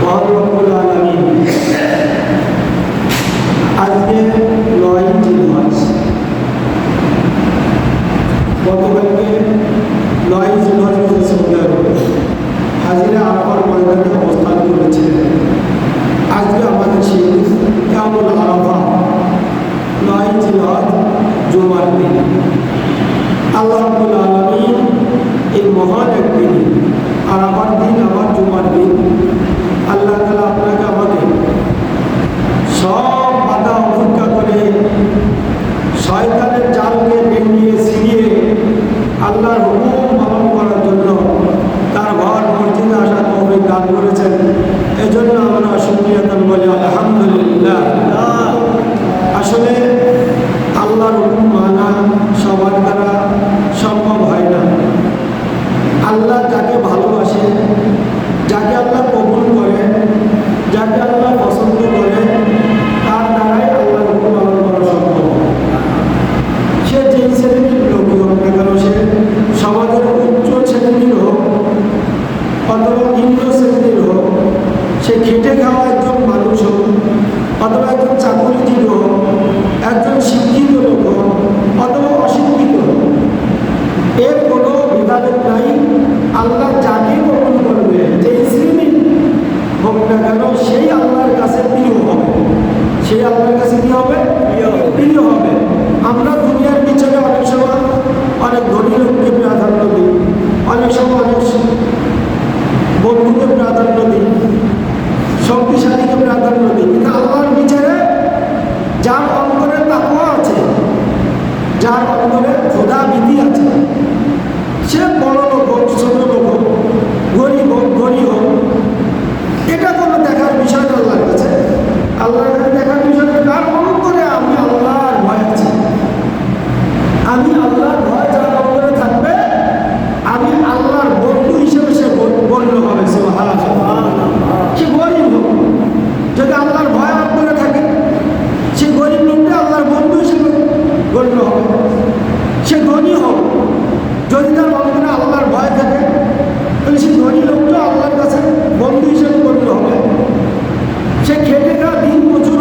মহান রব্বুল আলামিন আজকে 9 জিলহজ, গতকালকে 9 জিলহজ সৌদি আরব হাজিরা আরাফার ময়দানে অবস্থান করেছিলেন। আজকে আমাদের সেই ইয়ামুল আরাফা 9 জিলহজ জুমার দিন। আল্লাহ রাব্বুল আলামিন এই মহান একদিন আরাফার দিন, আমার জুমার দিন, আল্লাহ তাআলা আপনাকে আমাকে সব বাধা উপেক্ষা করে শয়তানের জালকে ভেঙে ছিঁড়িয়ে আল্লাহর হুকুম পালন করার জন্য তার ঘর মসজিদে আসার তৌফিক দান করেছেন। এজন্য আমরা শুকরিয়াতান বলি আলহামদুলিল্লাহ। আসলে আল্লাহর হুকুম মানা সবার দ্বারা সম্ভব হয় না। আল্লাহ যাকে ভালোবাসে, যাকে আল্লাহ কবুল করে, যাকে আল্লাহ পছন্দ করে, তার দ্বারাই আল্লাহর হুকুম পালন করা সম্ভব। সে যেই শ্রেণীর লোকই হোক না কেন, সে সমাজের উচ্চ শ্রেণীর হোক অথবা নিম্ন শ্রেণীর হোক, সে খেটে খাওয়া একজন মানুষ হোক অথবা একজন চাকরিজীবী হোক, একজন শিক্ষিত লোক হোক অথবা অশিক্ষিত হোক, এর কোনো বিধানের নাই। আল্লাহ যাকে কবুল করবে, যেই শ্রেণীর হোক না কেন, সেই আল্লাহর কাছে প্রিয় হবে, সেই আল্লাহর কাছে কি হবে? প্রিয় হবে। আমরা দুনিয়ার পিছনে অনেক সময় অনেক ধনী লোককে প্রাধান্য দিই, অনেক সময় অনেক বন্ধুকে প্রাধান্য দিই, শক্তিশালীকে প্রাধান্য দিই, কিন্তু আল্লাহর বিচারে যার অন্তরে তাকওয়া আছে, যার অন্তরে খোদা ভীতি আছে, সে বড় লোক হোক, ছোট লোক হোক, গরিব হোক, ধনী হোক, এটা কোনো দেখার বিষয় না আল্লাহর কাছে। আল্লাহর কাছে দেখার বিষয় কার অন্তরে আমি আল্লাহর ভয় আছে, আমি আল্লাহর ভয় যার অন্তরে থাকবে, আমি আল্লাহর বন্ধু হিসেবে সে গণ্য হবে। সে গরিব হোক, যদি আল্লাহর ভয় অন্তরে থাকে, সে গরিব লোকটা আল্লাহর বন্ধু হিসেবে গণ্য হবে। সে ধনী হোক, যদি তার অন্তরে আল্লাহর ভয় থাকে, তাহলে সে ধনী লোকটা আল্লাহর কাছে বন্ধু হিসেবে গণ্য হবে। সে খেটে খাওয়া দিন মজুর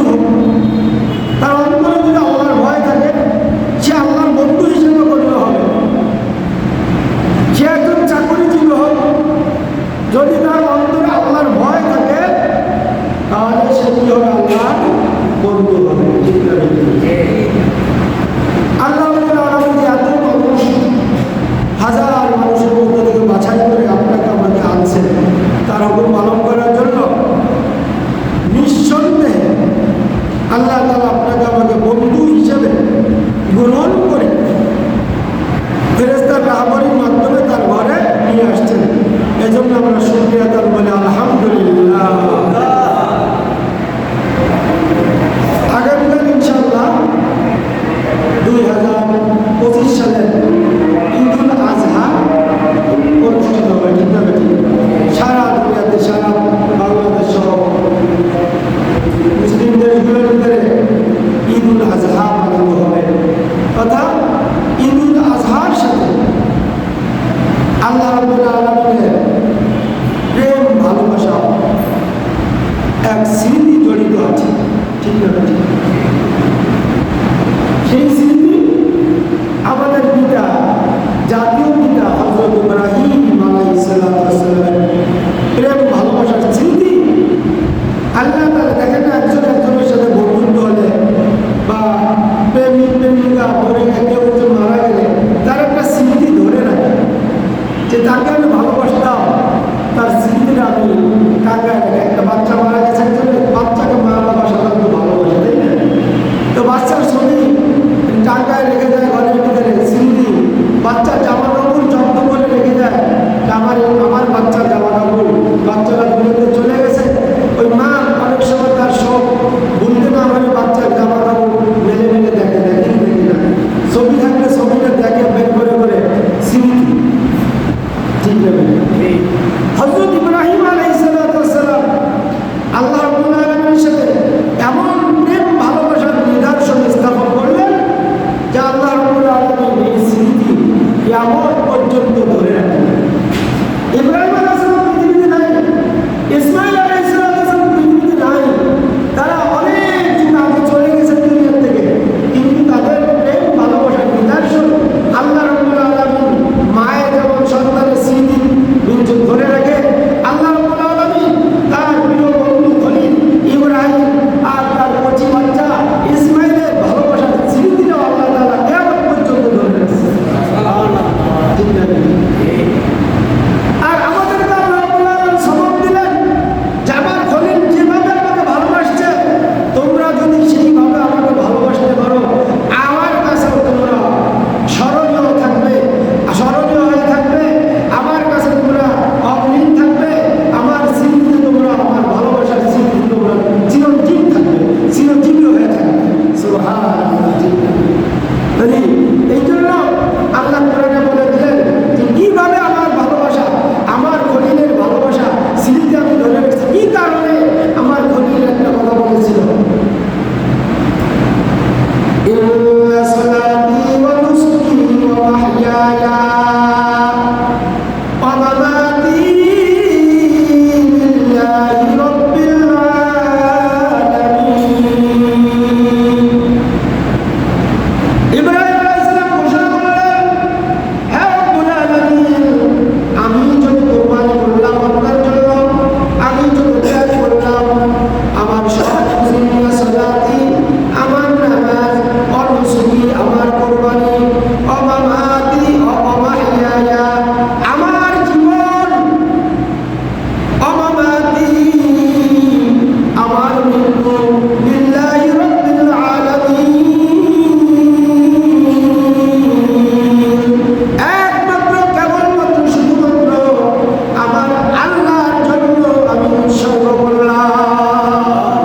আল্লাহ।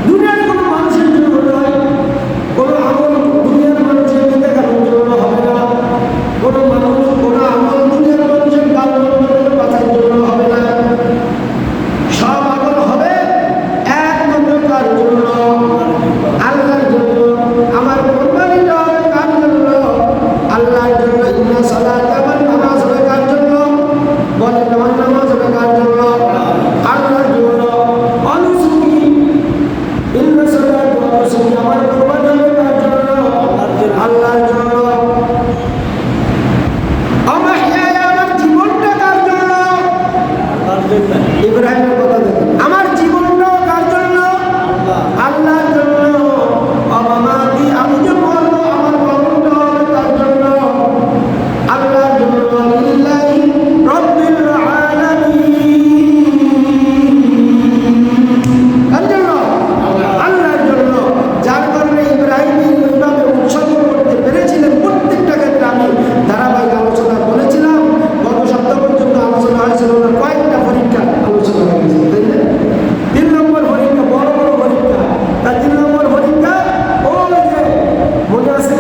দুনিয়ার কোনো মানুষের জন্য নয়, কোনো আমল দুনিয়ার মানুষের দেখানোর জন্য হবে না, কোনো মানুষ কোনো আমল দুনিয়ার মানুষের গাল বাঁচার জন্য হবে না। সব আমল হবে একমাত্র কার জন্য? আল্লাহর জন্য। আমার কোরবানিটা হবে কার জন্য? আল্লাহর জন্য। ইন্না সালাতা ওয়ান নামাজ হবে কার জন্য? বলেন আমার নামাজ হবে কার জন্য? আল্লাহর জন্য। অনুসুকি ইন্না সালাতা ওয়া নুসুকি আমার কোরবানি হবে কার জন্য? আল্লাহর জন্য। আমাহিয়া আমার জীবনটা কার জন্য? ইব্রাহিমের কথা দেখুন, আমার জীবনটাও কার জন্য? আল্লাহর জন্য। আমামাতি আমি যে মরবো আমার মরণটা হবে কার জন্য? আল্লাহর জন্য। লিল্লাহি রাব্বিল আলামিন কার জন্য? আল্লাহর জন্য। যার কারণে ইব্রাহিম এইভাবে উৎসর্গ করতে পেরেছিলেন। প্রত্যেকটা ক্ষেত্রে আমি ধারাবাহিক আলোচনা বলেছিলাম, গত সপ্তাহ পর্যন্ত আলোচনা হয়েছিল না, কয়েকটা পরীক্ষা আলোচনা হয়েছিল, তাই না? 3 নম্বর পরীক্ষা, বড় বড় পরীক্ষা। তার 3 নম্বর পরীক্ষা ওই যে মনে আছে,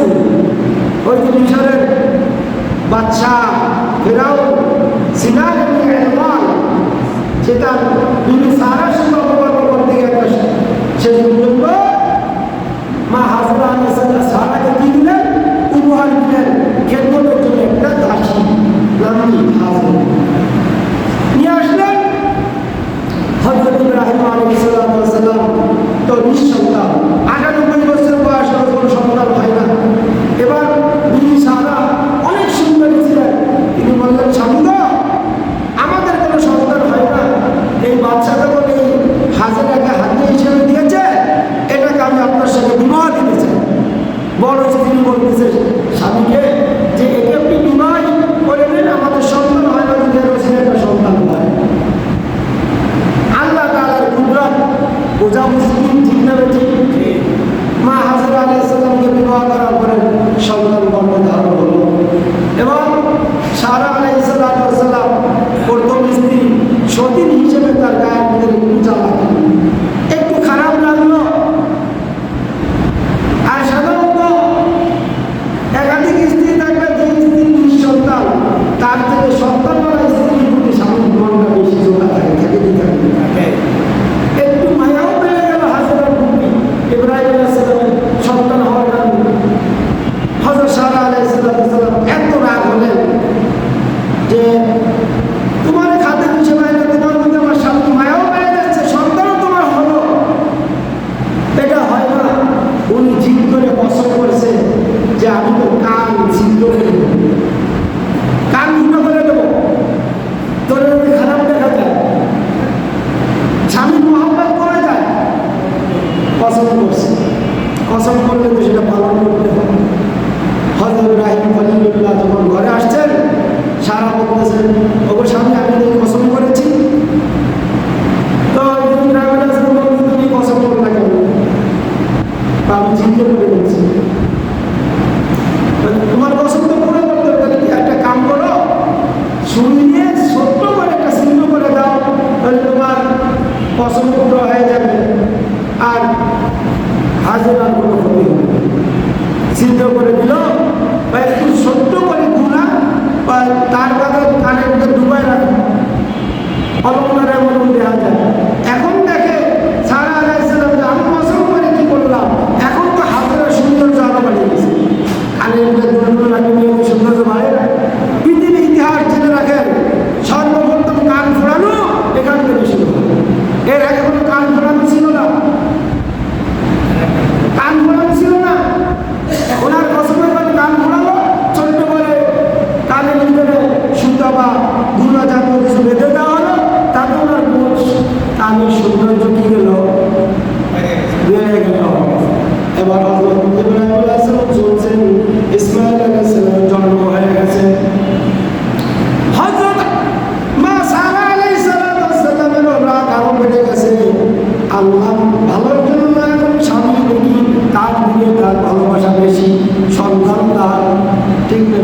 ওই যে মিশরের বাদশাহ ফেরাউন সিনার ইবনে ইলমান, সেটা বিবি সারার সঙ্গে অপকর্ম করতে গিয়ে একটা শেষ পর্যন্ত মা হাজরা আলাইহিস সালাম সারাকে কি দিলেন? উপহার দিলেন, খেদমতের জন্য একটা দাসী নামনি হাজরা নিয়ে আসলেন। হযরত ইব্রাহিম আলাইহিস সালাম তো নিঃসন্তান, 98 বছর বয়স, কোনো সন্তান হয় না। এবার বিবি সারা অনেক সুন্দরী ছিলেন, তিনি বললেন স্বামী গো, আমাদের কোনো সন্তান হয় না, এই বাচ্চা যখন এই হাজরাকে হাতে হিসেবে দিয়েছে, এটাকে আমি আপনার সাথে বিবাহ দিতে চাই। বড় স্ত্রী বলতেছে স্বামীকে যে একে আপনি বিবাহ করে নেন, আমাদের সন্তান হয় না, যদি একটা সন্তান হয়। আল্লাহ তাআলার কুদরত বোঝা মুশকিল, ঠিক না ঠিক? মা হাজরা আলাইহিস সালামকে বিবাহ করার পরে সন্তান গর্ভধারণ হলো এবং সারা আলাইহিস সালাম প্রথম স্ত্রী সতীন হিসেবে তার গায়ের ভিতরে পূজা লাগলো, একটু খারাপ লাগলো। আর সাধারণত একাধিক স্ত্রী থাকলে যে স্ত্রী নিঃসন্তান, তার থেকে সন্তানওয়ালা স্ত্রীর প্রতি স্বামীর মনটা বেশি জোড়া থাকে, থাকে কি থাকে? একটু মায়াও পেয়ে গেল হাজরার প্রতি, ইব্রাহিম আলাইহিস সালামের সন্তান হওয়ার কারণে। হযরত সারা আলাইহিস সালাম এত রাগ হলেন যে তোমার খাতে পিছিয়ে বাইরে তোমার মধ্যে আমার স্বামী মায়াও পেয়ে যাচ্ছে, সন্তানও তোমার হলো, এটা হয় না। উনি জিদ করে পছন্দ করেছে যে আমি তো কান ছিদ্র করে দেবো, কান ফুটো করে দেবো, তোর যদি খারাপ দেখা যায়, স্বামীর মহব্বত করা যায়। পছন্দ করছে, পছন্দ করলে তো সেটা পালন করতে হবে। হযরত ইব্রাহিম খলিলুল্লাহ যখন ঘরে আসছেন, সারা বলতেছেন ওগো স্বামী, আমি তো পছন্দ করেছি। তো ইব্রাহিম আলাইহিস সালাম বললেন তুমি পছন্দ করো না কেন? আমি চিন্তা করে বলছি তোমার পছন্দ করে করতে হবে, একটা কাম করো, শুনিয়ে ছোট্ট করে একটা চিহ্ন করে দাও, তাহলে তোমার পছন্দ হয়ে যাবে আর হাজরার কোনো ক্ষতি হবে। চিহ্ন করে দিল বা একটু ছোট্ট করে গুণা বা তার কথা কানের মধ্যে ডুবাই রাখো, অলঙ্কার এমন দেওয়া যায়। এখন দেখে সারা আলাইহিস সালাম যে আমি পছন্দ করে কি করলাম, এখন তো হাজরা সৌন্দর্য আরো বাড়িয়ে গেছে, কানের মধ্যে দুটো রাখি নিয়ে সৌন্দর্য বাড়ে না। পৃথিবীর ইতিহাস জেনে রাখেন, সর্বপ্রথম কান ফোড়ানো এখান থেকে শুরু হয়। এর আগে কোনো কান ফোড়ানো ছিল না, কান ফোড়ানো ছিল না। ওনার পছন্দ করে কান ফোড়ালো, ছোট্ট করে কানের ভিতরে সুতা বা গুণা জাতীয় কিছু বেঁধে দেওয়া হলো, তাতে ওনার কানের সৌন্দর্য কি গেল, বেড়ে গেল। এবার হযরত ইব্রাহিম আলাইহিস সালাম চলছেন, ইসমাঈল আলাইহিস সালামের জন্ম হয়ে গেছে। হযরত মা সারা আলাইহিস সালামের রাগ আরো বেড়ে গেছে। আল্লাহ ভালোর জন্য এখন স্বামী দেখি তার দিকে তার ভালোবাসা বেশি, সন্তান তার, ঠিক না?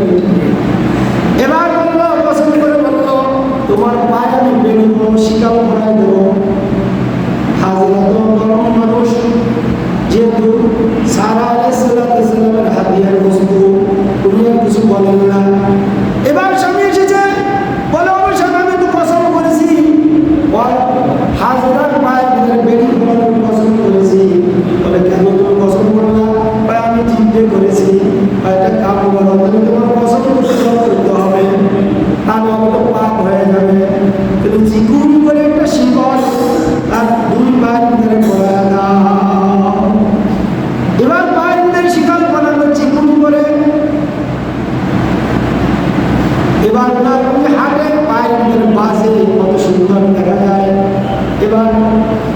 এবার বললো, পছন্দ করে বললো তোমার পায়ে আমি বেড়ে দেবো, শিকাল ভরাই দেবো।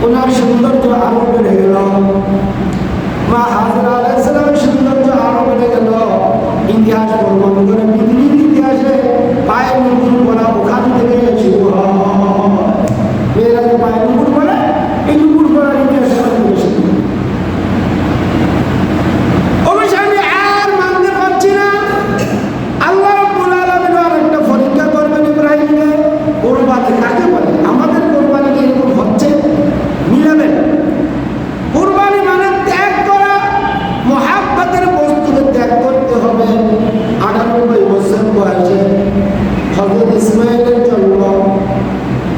ওনার সৌন্দর্য আরো বেড়ে গেল, মা হাজেরা আলাইহিস সালামের সৌন্দর্য আরো বেড়ে গেল। ইতিহাস প্রমাণ করে পৃথিবীর ইতিহাসে পায়ে নুপুর পরা ওখান থেকে শুরু হয়। মেয়েরা যে পায়ে নুপুর পরে, এই নুপুর পরার ইতিহাস ওখান থেকে শুরু হয়। অবশ্যই আমি আর মানতে পারছি না, আল্লাহ রাব্বুল আলামিন আরেকটা পরীক্ষা করবেন ইব্রাহিমকে। কোরবানি কাকে বলে? আমাদের কোরবানি কি এরকম হচ্ছে? মিলাবেন। কোরবানি মানে ত্যাগ করা, মুহাব্বতের বস্তুকে ত্যাগ করতে হবে। 98 বছর বয়সে হযরত ইসমাঈলের জন্ম।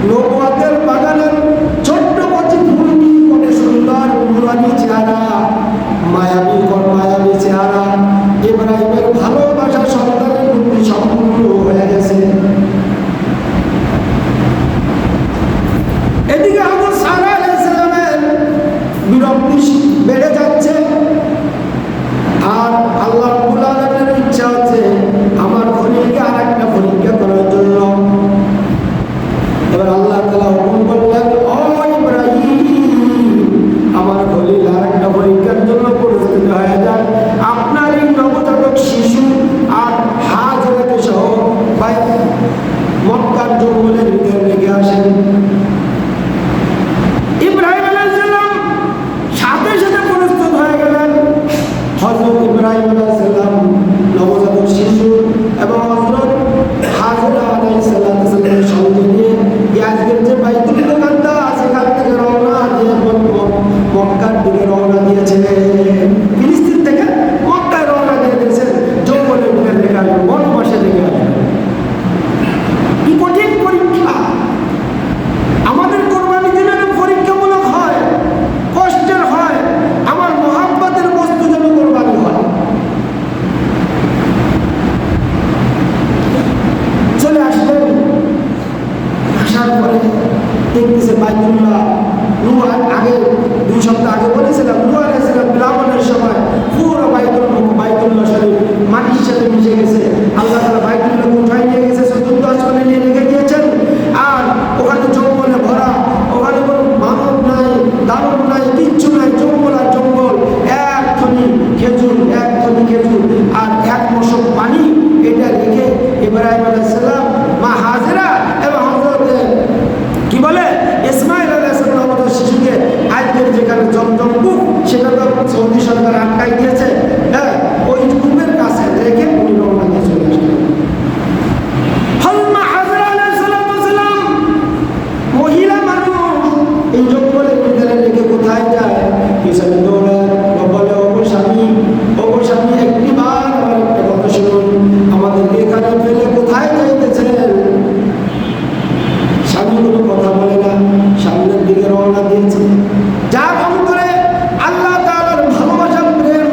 নবুয়তের বাগানের ছোট্ট কচি ফুলটি কত সুন্দর নুরানি চেহারা, মায়াবী চেহারা। ইব্রাহিমের ভালোবাসা সন্তানের প্রতি সম্পূর্ণ হয়ে গেছে। এদিকে হযরত সারা আলাইহিস সালামের বিরক্তি বেড়ে যাচ্ছে, আর আল্লাহ রাব্বুল আলামিনের ইচ্ছা হচ্ছে আমার খলিলকে আরেকটা পরীক্ষা করার জন্য। এবার আল্লাহ তাআলা হুকুম করলেন, ও ইব্রাহিম, আমার খলিল আরেকটা পরীক্ষার জন্য প্রস্তুত হয়ে যান। আপনার এই নবজাতক শিশু আর হাজেরাকে সহ মক্কার জঙ্গলের ভিতরে রেখে আসেন। ইব্রাহিম আলাইহিস সালাম সাথে সাথে প্রস্তুত হয়ে গেলেন। হযরত ইব্রাহিম আলাইহিস সালাম নবজাতক শিশু এবং হযরত হাজেরা আলাইহিস সালামের সঙ্গে নিয়ে আজকের যে বাইতুল মুকাদ্দাস সেখান থেকে রওনা দিয়ে মক্কার দিকে রওনা দিয়েছেন। ফিলিস্তিন থেকে মক্কায় রওনা দিয়ে দিয়েছেন, জঙ্গলের ভিতরে রেখে আসবেন, বনবাসে রেখে আসবেন। কি কঠিন পরীক্ষা! আমাদের কোরবানি যেন পরীক্ষামূলক হয়, কষ্টের হয়, আমার মুহাব্বতের বস্তু যেন কোরবানি হয়। চলে আসলেন, আসার পরে দেখতেছে বাইতুল্লাহ। আগে 2 সপ্তাহ আগে বলেছিলাম, নূহ আলাইহিস সালাম বিলাবনের সময় পুরো বাইতুল্লাহ শরীফ মাটির সাথে মিশে গেছে। আল্লাহ তাআলা বাইতুল্লাহকে উঠাই নিয়ে গেছে, চতুর্থ আসমানে নিয়ে রেখে দিয়েছেন। আর ওখানে জঙ্গলে ভরা, ওখানে কোনো মানব নাই, দানব নাই, কিচ্ছু নাই, জঙ্গল আর জঙ্গল। এক থলি খেজুর আর এক মশক পানি, এটা রেখে ইব্রাহিম আলাইহিস সালাম, মা হাজেরা এবং হযরত কি বলে ইসমাঈল আলাইহিস সালাম আমাদের শিশুকে আজকের যেখানে জমজম কূপ, সেটা তো সৌদি সরকার আটকাই দিয়েছে, হ্যাঁ, ওই কূপের কাছে রেখে উনি রওনা দিয়ে চলে আসলেন। মা হাজেরা আলাইহিস সালাম মহিলা মানুষ, এই জঙ্গলের ভিতরে রেখে কোথায় যায়? পিছনে দৌড়ায়, বলে ওগো স্বামী একটিবার আমার একটা কথা শুনুন, আমাদেরকে এখানে ফেলে কোথায় যাইতেছেন? স্বামী কোনো কথা বলে না, সামনের দিকে রওনা দিয়েছে। যার অন্তরে আল্লাহ তাআলার ভালোবাসা, প্রেম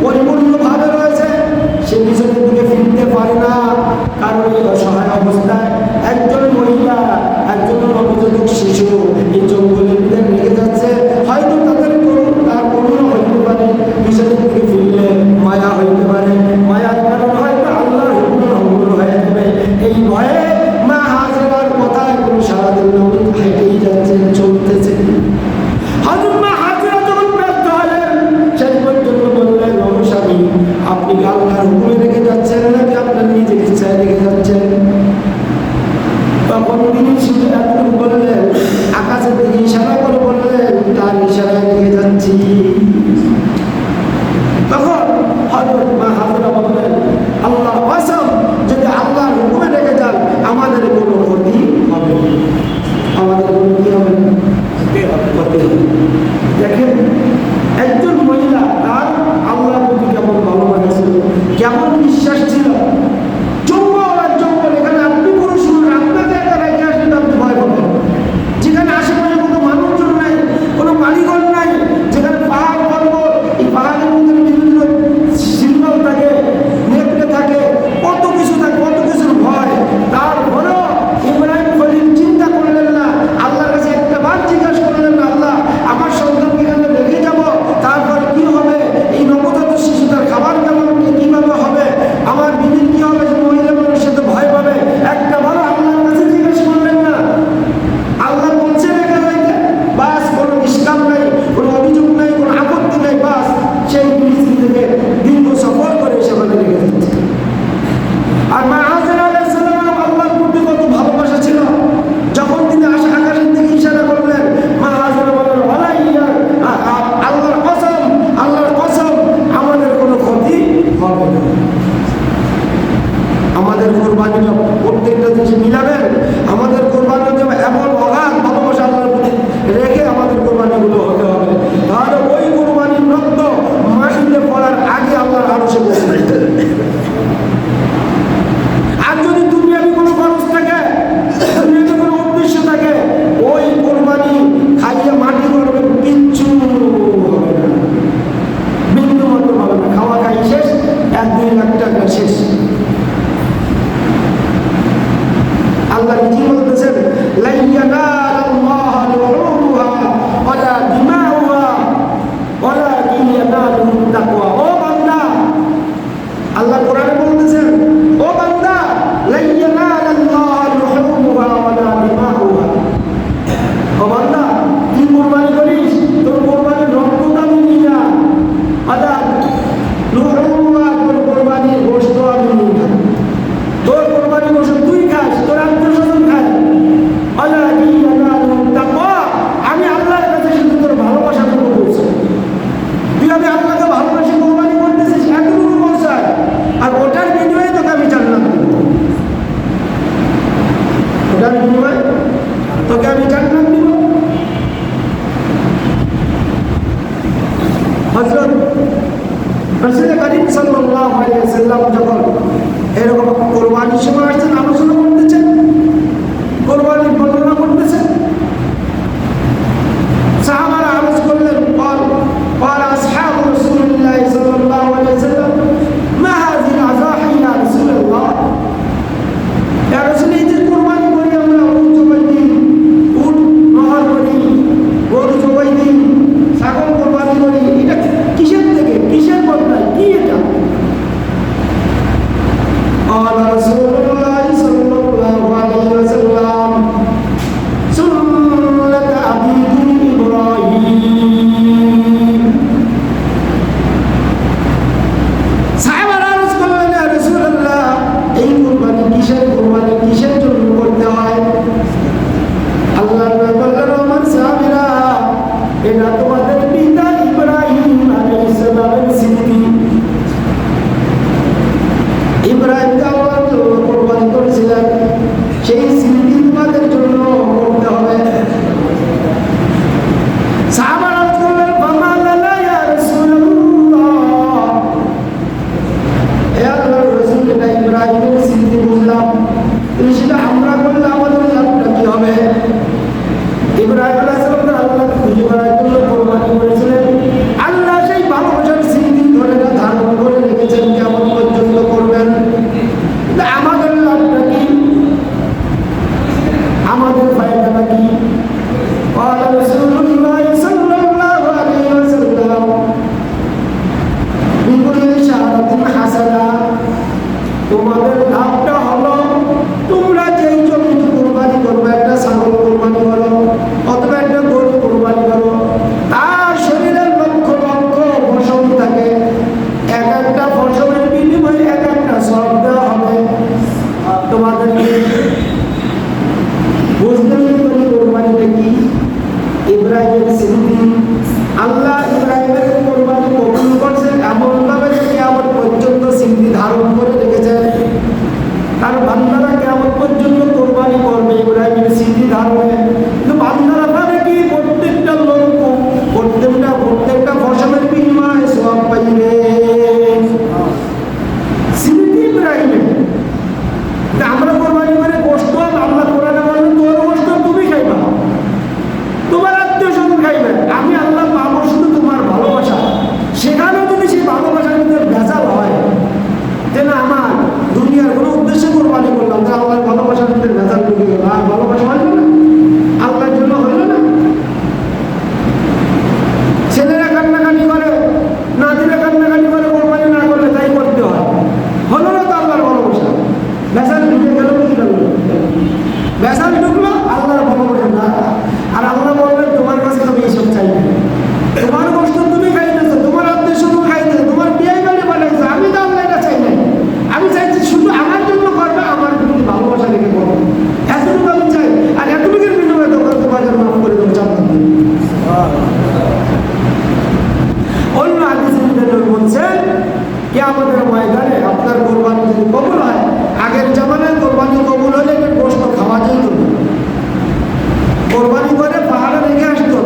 পরিপূর্ণভাবে রয়েছে, সে পিছনের দিকে ফিরতে পারে না। কারণ এই অসহায় অবস্থায় একজন মহিলা, একজন নবজাতক শিশু এই জঙ্গলের ভিতরে রেখে যাচ্ছে। হয়তো তাদের করুণা হইতে পারে, পিছনের দিকে ফিরলে মায়া হইতে পারে, মায়ার কারণ হয়তো আল্লাহর হুকুম ভঙ্গ হয়ে যাবে। এই ভয়ে মা হাজেরার কথায় কোনো সারা দিন হেঁটেই যাচ্ছেন, চলতেছে। হযরত মা হাজেরা যখন ব্যর্থ হলেন, শেষ পর্যন্ত বললেন, ও স্বামী, আপনি কি আল্লাহর হুকুমে রেখে যাচ্ছেন নাকি আপনার নিজের ইচ্ছায় রেখে যাচ্ছেন? তখন তিনি শুধু এতটুকু বললেন, আকাশের দিকে ইশারা করে বললেন, তার ইশারায় রেখে যাচ্ছি। তখন হযরত মা হাজেরা বললেন, আল্লাহ কসম, যদি আল্লাহর হুকুমে রেখে যান আমাদের কোনো ক্ষতি হবে না, আমাদের কোনো কি হবে না, ক্ষতি হবে। দেখেন একজন মহিলা, তার আল্লাহর প্রতি কেমন ভালোবাসা ছিল, কেমন বিশ্বাস ছিল। জঙ্গল আর জঙ্গল, এখানে আপনি পুরুষ আপনাকে একটা রেখে আসলে আপনি ভয় পাবেন। যেখানে আশেপাশে কোনো মানুষজন নাই, কোনো বাড়িঘর নাই, যেখানে পাহাড় পর্বত, এই পাহাড়ের মধ্যে বিভিন্ন সিগন্যাল থাকে, নেকড়ে থাকে, কত কিছু থাকে, কত কিছুর ভয়। তারপরেও ইব্রাহিম খলিল চিন্তা করলেন না, আল্লাহর কাছে একটা বার জিজ্ঞাসা করলেন না, আল্লাহ আমার সন্তানকে এখানে রেখে যাব, তারপর কি হবে? এই নবজাতক শিশু, তার খাবার কেমন, কিভাবে হবে, আমার বিবির কি সাল্লাম যখন এরকম কোরবানির সময় আসছেন, আলোচনা করতেছেন, কোরবানির বর্ণনা করতেছেন, সাহাবারা আরজ করলেন, قال أصحاب رسول الله صلى الله عليه وسلم ما هذه الأضاحي يا رسول الله يا رسول এই যে কোরবানি করি আমরা, উট জবাই দিই, উট নহর করি, গরু জবাই দিই, ছাগল কোরবানি করি, এটা কিসের থেকে, কিসের বদলায়, কি এটা? قال رسول الله صلى الله عليه وسلم سنة أبيكم إبراهيم। সাহাবারা আরজ করলেন, ইয়া রাসূলুল্লাহ এই কুরবানি কিসের, কুরবানি কিসের জন্য করতে হয়? আল্লাহর নবী বললেন, আমার সাহাবীরা এটা তোমাদের পিতা ইব্রাহিম আলাইহিস সালামের স্মৃতি। ইব্রাহিম আল্লাহর জন্য কুরবানি করেছিলেন, সেই স্মৃতি তোমাদের জন্য করতে হবে। সাহাবারা বললেন, ফামা লানা ইয়া রাসূলুল্লাহ, হে আল্লাহর রাসূল এটা ইব্রাহিমের স্মৃতি বুঝলাম, কিন্তু সেটা আমরা করলে আমাদের লাভটা কি হবে? ইব্রাহিম আলাইহিস সালাম আল্লাহকে খুশি করার জন্য কুরবানি করেছিলেন, আল্লাহ সেই ভালোবাসার স্মৃতি ধরে ধারণ করে রেখেছেন, কেমন পর্যন্ত করবেন। আমাদের লাভটা কি, আমাদের ফায়দাটা কি? قال رسول الله صلى الله عليه وسلم بكل شهادة حسنة, তোমাদের লাভটা হলো তোমরা যেই জমিতে কুরবানি করবে, একটা ছাগল কুরবানি করো অথবা একটা গরু কুরবানি করো, তার শরীরের লক্ষ লক্ষ ফসল থাকে, এক একটা ফসলের বিনিময়ে এক একটা সওয়াব দেওয়া হবে তোমাদেরকে। বুঝলেন কোরবানিটা কি? ইব্রাহিমের স্মৃতি। আল্লাহ ইব্রাহিমের কোরবানি কবুল করছেন এমনভাবে যে কিয়ামত পর্যন্ত স্মৃতি ধারণ করে রেখেছেন। তার বান্দারা কিয়ামত পর্যন্ত কোরবানি করবে ইব্রাহিমের স্মৃতি ধারণে। কিন্তু বান্দারা পাবে কি? প্রত্যেকটা লোক প্রত্যেকটা ফসলের বিনিময়ে সওয়াব পাইবে। স্মৃতি ইব্রাহিমের। আমরা কোরবানি করে গোশত, আল্লাহ কোরআনে বলেন তোর গোশত তুমি খাইবা, তোমার আত্মীয় স্বজন খাইবে, আমি আল্লাহ পাবো শুধু তোমার ভালোবাসা। সেখানেও যদি সেই ভালোবাসার ভিতরে ভেজাল হয়, যে না আমার দুনিয়ার কোনো উদ্দেশ্যে কোরবানি করলাম, যে আল্লাহর ভালোবাসার ভিতরে ভেজাল ঢুকে গেল, আর ভালোবাসা হইল না, আল্লাহর জন্য হইল না। ছেলেরা কান্নাকাটি করে, নাতিরা কান্নাকাটি করে, কোরবানি না করলে তাই করতে হয়, হলো না তো আল্লাহর ভালোবাসা। ভেজাল ঢুকে গেল, কি গেল? ভেজাল ঢুকলো, আল্লাহর ভালোবাসা না। আর আল্লাহ বললেন তোমার কাছে আমি এইসব চাই না, তোমার কষ্ট তুমি খাইতেছো, তোমার আত্মীয় স্বজন খাইতেছো, তোমার বিয়ে বাড়ি বানাইছো, আমি তো আল্লাহ এটা চাই না। আমি চাইছি শুধু আমার জন্য করবে, আমার প্রতি ভালোবাসা রেখে করবে, এতটুকু আমি চাই। আর এতটুকুর বিনিময়ে তোমার জন্য মাফ করে দেবো, জান্নাত দিই। অন্য হাদিসে বলছেন কিয়ামতের ময়দানে আপনার কোরবানি যদি কবুল হয়, আগের জামানায় কোরবানি কবুল হলে গোশত খাওয়া যেত না, কোরবানি করে পাহাড়ে রেখে আসতো।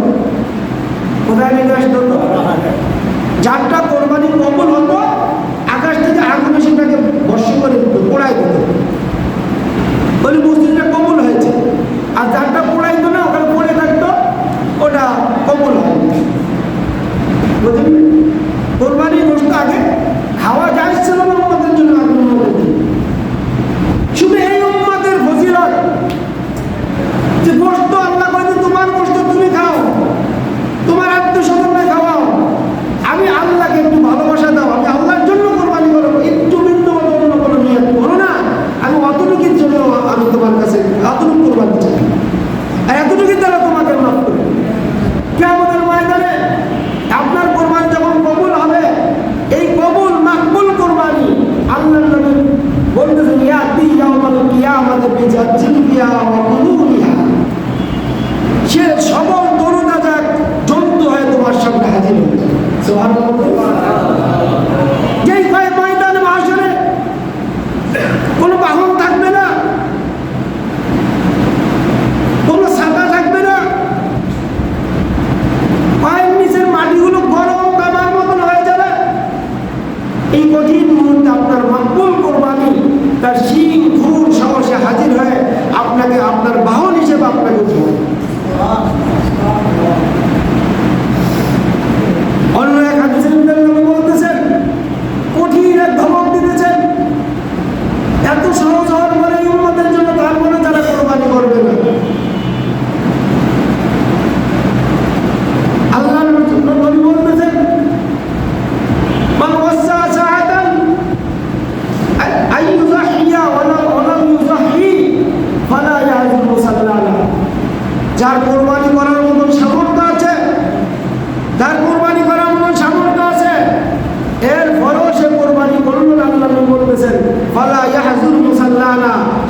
কোথায় রেখে আসতো? যারটা কোরবানি কবুল হতো আকাশ থেকে আগুন সেটাকে বর্ষণ করে দিত, পোড়াই দিত, বলে মসজিদটা কবুল হয়েছে। আর যারটা পোড়াইতো না, ওখানে পড়ে থাকতো, ওটা কবুল হয়। বুঝলেন? কোরবানি গোশত আগে খাওয়া যায় ছিল না উম্মতের জন্য, আগে উম্মতের জন্য। শুধু এই উম্মতের ফজিলত যে গোশত আল্লাহ বলে তোমার গোশত তুমি খাও, তোমার আত্মীয় স্বজনকে খাওয়াও, আমি আল্লাহকে একটু ভালোবাসা দাও, আমি আল্লাহর জন্য কোরবানি করবো, একটু বিন্দুমত অন্য কোনো নিয়ত করো না, আমি অতটুকুর জন্য আমি তোমার কাছে অতটুকু কোরবানি চাই, আর এতটুকুর দ্বারা তোমাকে মাফ করবো। কিয়ামতের ময়দানে আপনার কোরবানি যখন কবুল হবে, এই কবুল মাকবুল কোরবানি আল্লাহর নবী বলতেছেন ইয়াতি ইয়াউমাল কিয়ামাতি বিজাতিহা ওয়া কুলুবিহা, সে সবল তরুণাজা জন্তু হয়ে তোমার সামনে হাজির হবে। সুবহানাল্লাহ। যেই ময়দানে মাহশরে কোনো বাহন থাকবে না, কোনো ছাতা থাকবে না, পায়ের নিচের মাটিগুলো গরম কামার মতন হয়ে যাবে। এই কঠিন মুহূর্তে আপনার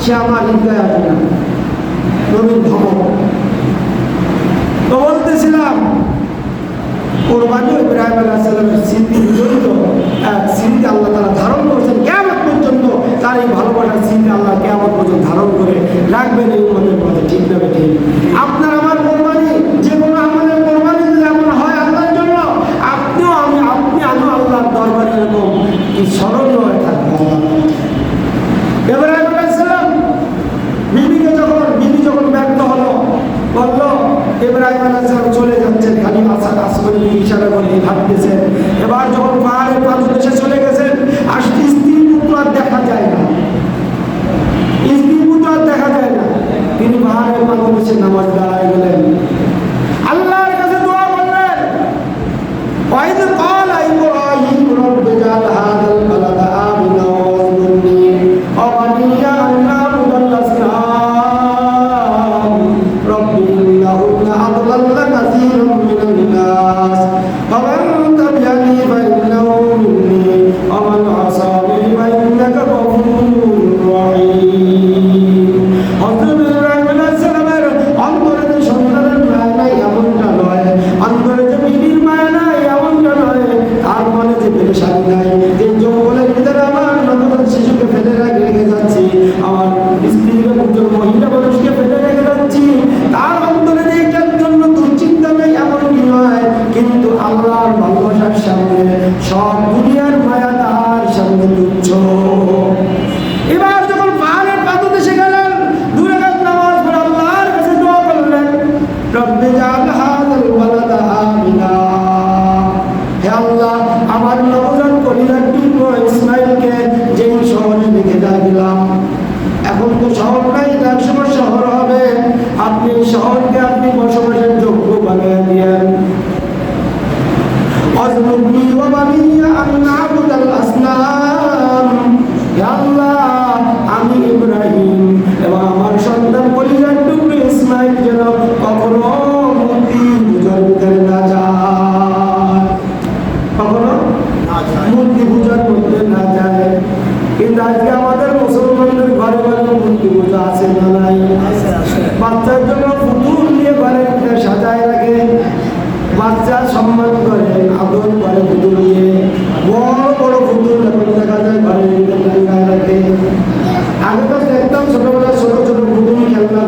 সে আমার হৃদয় আসবে না। নবীর ধমক। তো বলতেছিলাম কোরবানি ইব্রাহিম আলাইহিস সালামের স্মৃতি জড়িত এক স্মৃতি আল্লাহ তাআলা ধারণ করেছেন কিয়ামত পর্যন্ত। তার এই ভালোবাসার স্মৃতি আল্লাহ কিয়ামত পর্যন্ত ধারণ করে রাখবেন এই উম্মতের মধ্যে। ঠিক না ঠিক? আপনার আমার কোরবানি, যে কোনো আমাদের কোরবানি যদি এমন হয় আল্লাহর জন্য, আপনি আল্লাহর দরবারে এরকম কি স্মরণীয় হয়ে থাকবো। ইব্রাহিম আলাইহিস সালাম বিবি যখন ব্যর্থ হলো, বললো ইব্রাহিম আলাইহিস সালাম চলে যাচ্ছেন, খালি আসমানে ইশারা করে ভাবতেছেন। এবার যখন পাহাড়ের পাদদেশে চলে গেছেন, আসতে স্ত্রী পুত্র আর দেখা যায় না, তিনি পাহাড়ের পাদদেশে নামাজ দাঁড়ায় গেলেন, আল্লাহর কাছে দোয়া করলেন। ওয়াইদ ক্বালা ইব্রাহিম রব্বি জাল হাযাল বালাদা আমিনা ওয়াজনুনি ওয়া বানিয়া আন না'বুদাল আসনাম রব্বি ইন্নাহুন্না আদলাল্না কাসীরাম মিনান নাস ফামান তাবি'আনি ফাইন্নাহু মিন্নী ওয়া মান 'আসানি ফাইন্নাকা গফুরুর রাহিম। হযরত ইব্রাহিম আলাইহিস সালামের অন্তরে যে সন্তানের মায়া নাই এমনটা নয়, অন্তরে যে বিবির মায়া নাই এমনটা নয়, তার মনে যে পেরেশানি নাই, যে জঙ্গলের ভিতরে আমার নবজাত শিশুকে ফেলে রেখে যাচ্ছি, আমার স্ত্রীকে একজন মহিলা মানুষকে ফেলে রেখে যাচ্ছি, তার অন্তরে যে এটার জন্য দুশ্চিন্তা নেই এমন কি নয়। কিন্তু আল্লাহর ভালোবাসার সামনে সব দুনিয়ার মায়া তার সামনে তুচ্ছ। এবার যখন পাহাড়ের পাদদেশে গেলেন, দূরে নামাজ পড়ে আল্লাহর কাছে দোয়া করলেন, রব্বি জাল হাযাল বালাদা আমিনা। হে আল্লাহ, আমার নবজাত কলিজার টুকরো ইসমাইলকে যেই শহরে রেখে দিলাম, এখন তো শহর নাই, একসময় শহর হবে, আপনি শহরকে আপনি বসবাসের যোগ্য বানিয়ে দিয়েন। ওয়াজনুবনি ওয়া বানিয়া আন না'বুদাল আসনাম। হে আল্লাহ, আমি ইব্রাহিম এবং আমার সন্তান কলিজার টুকরো ইসমাইল যেন কখনো মূর্তি পূজার ভিতরে না যায়, কখনো মূর্তি পূজার মধ্যে না যায়। কিন্তু আজকে আমাদের মুসলমানদের ঘরে ঘরে মূর্তি পূজা আছে না নাই? বাচ্চার জন্য পুতুল নিয়ে ঘরের ভিতরে সাজায় রাখে, বাচ্চা সম্মান করে, আদর করে পুতুল নিয়ে। বড় বড় পুতুল এখন দেখা যায় ঘরের ভিতরে লাগায় রাখে। আগে তো দেখতাম ছোটবেলা ছোট ছোট পুতুল খেলনা,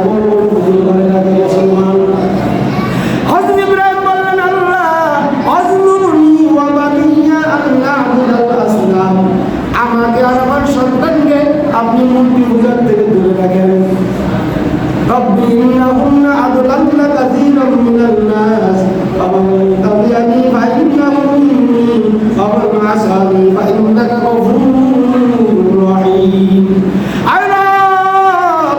বড় বড় পুতুল ঘরে রাখে মুসলমান। হযরত ইব্রাহিম বললেন, আল্লাহ ওয়াজনুনি ওয়া বানিয়া আন না'বুদাল আসনাম, আমাকে আর আমার সন্তানকে আপনি মূর্তি পূজার থেকে দূরে রাখেন। রব্বি ইন্নাহুন্না আদলাল্না কাসীরাম মিনান নাস ফামান তাবি'আনি ফাইন্নাহু মিন্নী ওয়া মান 'আসানি ফাইন্নাকা গফুরুর রাহিম। আল্লাহ,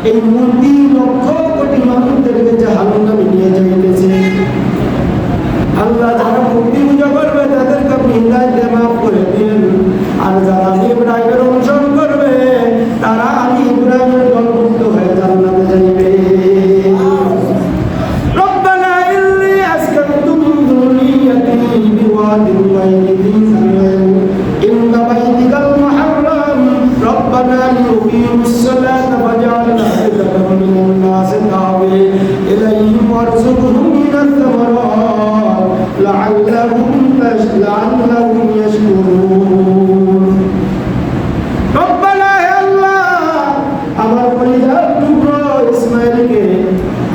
এই মূর্তি লক্ষ কোটি মানুষদেরকে জাহান্নামে নিয়ে যাইতেছে। আল্লাহ, যারা মূর্তি পূজা করবে তাদেরকে আপনি হিদায়াত মাফ করে দিন, আর যারা ইব্রাহিমের অনুসরণ করবে তারা আমি ইব্রাহিমের দলভুক্ত হয়ে জান্নাতে যাইবে। রব্বানা ইন্নী আসকানতু মিন যুররিয়্যাতি বিওয়াদিন গায়রি যী যার'ইন ইনদা বাইতিকাল মুহাররাম রব্বানা লিয়ুকিমুস সালাতা ফাজ'আল আফ'িদাতাম মিনান নাসি তা'ওয়ি ইলাইহিম ওয়ারযুকহুম মিনাথ থামারাত লা'আল্লাহুম ইয়াশকুরুন। রব্বানা, হে আল্লাহ, আমার কলিজার টুকরো ইসমাইলকে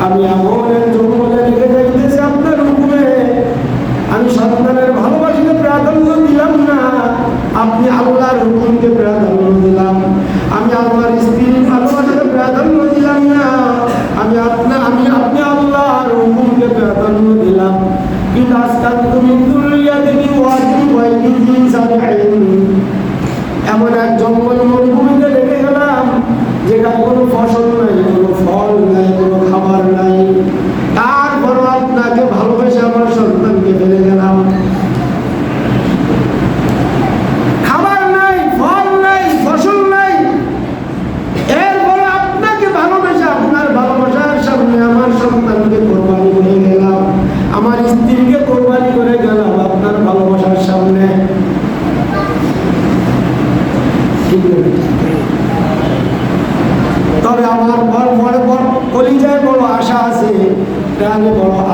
আমি এমন এক জঙ্গলে রেখে যাইতেছি আপনার হুকুমে। আমি সন্তানের ভালোবাসাকে প্রাধান্য দিলাম না, আপনি আল্লাহর হুকুমকে প্রাধান্য দিলাম। আমি আমার স্ত্রীর ভালোবাসাকে প্রাধান্য দিলাম না, আমি আপনি আল্লাহর হুকুমকে প্রাধান্য দিলাম। কিন্তু আসকানতু মিন যুররিয়্যাতি বিওয়াদিন গায়রি যী যার'ইন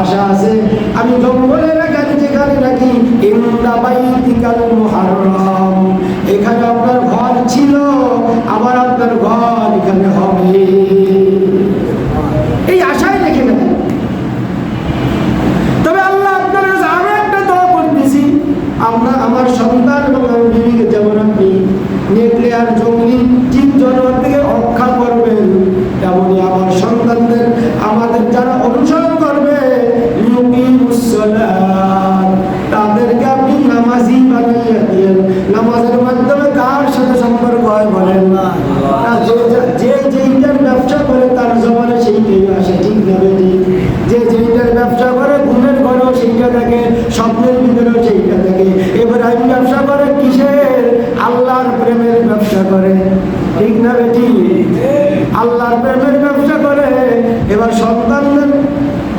আশা আছে। আমি জঙ্গলে রাখি, যেখানে রাখি ইন্দা বাইতিকাল মুহাররম, এখানে আপনার ঘর ছিল, আবার আপনার ঘর এখানে হবে, এই আশায় রেখে গেলেন। তবে আল্লাহ আপনার কাছে আরো একটা দোয়া করতেছি, আমরা আমার সন্তান এবং আমার বিবিকে যেমন আপনি নিউক্লিয়ার জঙ্গি জীব জানোয়ার থেকে রক্ষা করবেন, তেমনি আমার সন্তানদের আমাদের যারা অনুসরণ করবে তাদেরকে আপনি নামাজি বানাইয়া দিয়েন। নামাজের মাধ্যমে কার সাথে সম্পর্ক হয় বলেন না, যে যেইটার ব্যবসা করে তার জমানে সেইটাই আসে, ঠিক না বেটি? যে যেইটার ব্যবসা করে ঘুমের ঘরেও সেইটা থাকে, স্বপ্নের ভিতরেও সেইটা থাকে। এবার আমি ব্যবসা করে কিসের? আল্লাহর প্রেমের ব্যবসা করে, ঠিক না বেটি? আল্লাহর প্রেমের ব্যবসা করে। এবার সন্তানদের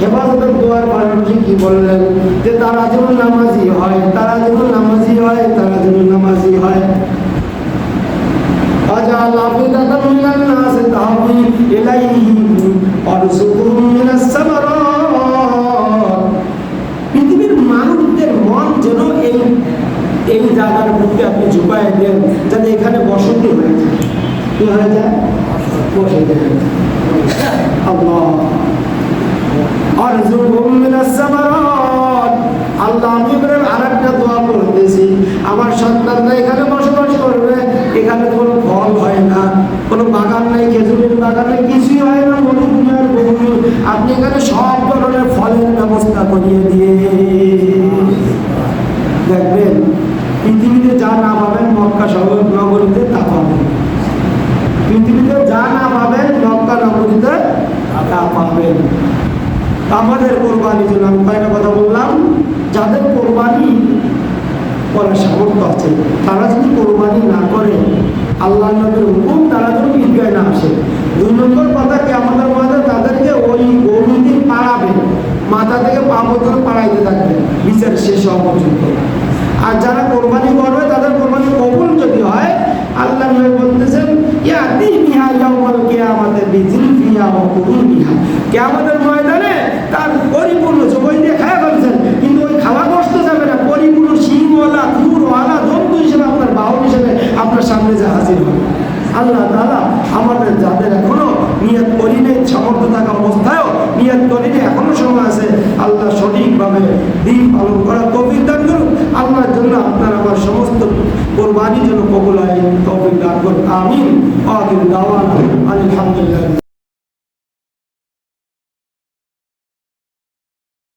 হেফাজতের দোয়ার পাশাপাশি কি বললেন? যে তারা যেন নামাজি হয়, তারা যেন নামাজি হয়, তারা যেন নামাজি হয়। পৃথিবীর মানুষদের মন যেন এই জায়গার মধ্যে আপনি ঝুঁকায় দেন, যাতে এখানে বসতি হয়ে যায়। কি হয়ে যায়? বসে যায়। আল্লাহ আল্লাহ, আমি আরেকটা দোয়া করতেছি, আমার সন্তানরা এখানে বসবাস করবে, এখানে কোনো ফল হয় না, কোনো বাগান নেই, খেজুরের বাগান নেই, কিছুই হয় না, মরুভূমির ভূমি, আপনি এখানে সব ধরনের ফলের ব্যবস্থা করিয়ে দিয়ে দেখবেন পৃথিবীতে যা না পাবেন মক্কা শহর নগরীতে তা পাবেন। পৃথিবীতে যা না পাবেন মক্কা নগরীতে তা পাবেন। আমাদের কোরবানি জন্য আমি কয়েকটা কথা বললাম, যাদের কোরবানি করার সামর্থ্য আছে তারা যদি কোরবানি না করে, আল্লাহ নবীর হুকুম, তারা যেন ঈদগাহে না আসে। 2 নম্বর কথা কি, আমাদের মাঝে তাদেরকে ওই গরুটি পাড়াবে, মাথা থেকে পা পর্যন্ত পাড়াইতে থাকবে বিচার শেষ হওয়া পর্যন্ত। আর যারা কোরবানি করবে তাদের কোরবানি কবুল যদি হয়, আল্লাহ নবী বলতেছেন ইয়াতি বিহা ইয়াউমাল কিয়ামাতি বিযিলফিয়া ওয়া কুরুবিহা, কিয়ামতের ময়দানে তার পরিপূর্ণ জবাই দিয়ে খাওয়া ফেলছেন, কিন্তু ওই খাওয়া নষ্ট যাবে না, পরিপূর্ণ শিংওয়ালা খুরওয়ালা জন্তু হিসেবে আপনার বাহন হিসেবে আপনার সামনে যে হাজির হবে। আল্লাহ তাআলা আমাদের যাদের এখনো নিয়ত করি নেই, সামর্থ্য থাকা অবস্থায়ও নিয়ত করি নেই, এখনো সময় আছে, আল্লাহ সঠিকভাবে দিন পালন করার তৌফিক দান করুন। আল্লাহর জন্য আপনার আমার সমস্ত কোরবানির জন্য কবুল হয় তৌফিক দান করুন। আমিন। আখির দাওয়ানা